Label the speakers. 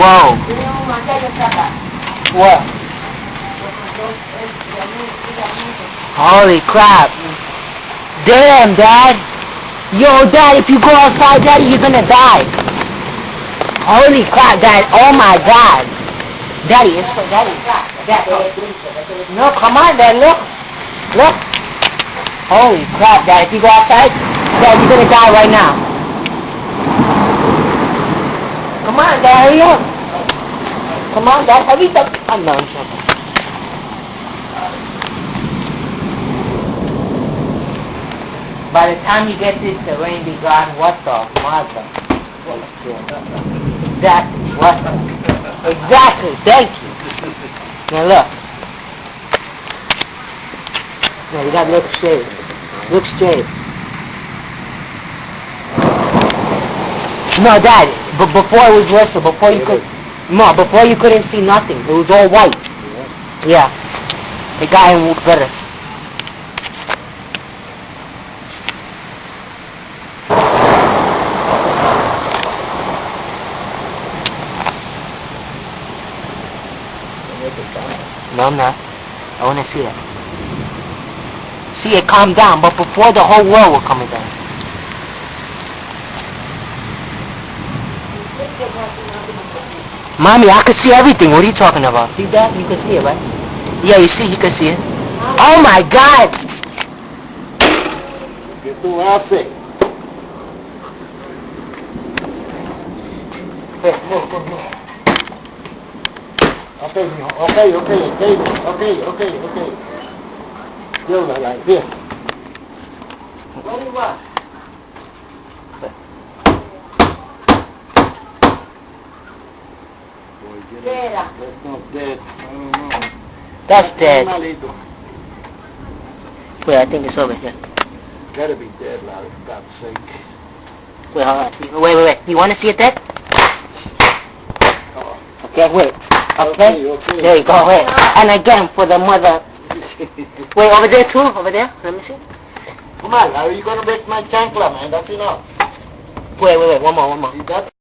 Speaker 1: Whoa. What? Holy crap. Damn, Dad. Yo, Dad, if you go outside, Daddy, you're gonna die. Holy crap, Dad. Oh my God. Daddy, it's so Daddy. Dad, no, come on, Dad, look. Look. Holy crap, Dad. If you go outside, Dad, you're gonna die right now. Come on, Dad, hurry up. Come on, Dad, hurry up. I'm not sure. By the time you get this, the rain be gone. What the mother? Exactly. What? Exactly. Thank you. Now look. Now you gotta look straight. Look straight. No, Dad. But before it was worse. Before you could. No, before you couldn't see nothing. It was all white. Yeah. It got him better. No, I'm not. I want to see it. See, it calmed down, but before the whole world was coming down. Mommy, I can see everything. What are you talking about? See that? You can see it, right? Yeah, you can see it. Oh my God!
Speaker 2: ¿Qué tú haces? Okay, okay. Yo, like this.
Speaker 1: What do you want?
Speaker 2: That's not dead. I don't know.
Speaker 1: That's dead. Wait, I think it's over here.
Speaker 2: Gotta be dead, Larry, for God's sake.
Speaker 1: Wait, hold on. Wait. You want to see it dead? Okay, wait. Okay? There you go, wait. And again, for the mother. Wait, over there too? Over there? Let me see.
Speaker 2: Come on, Larry, you're gonna break my chancla, man. That's enough.
Speaker 1: Wait. One more.
Speaker 2: You got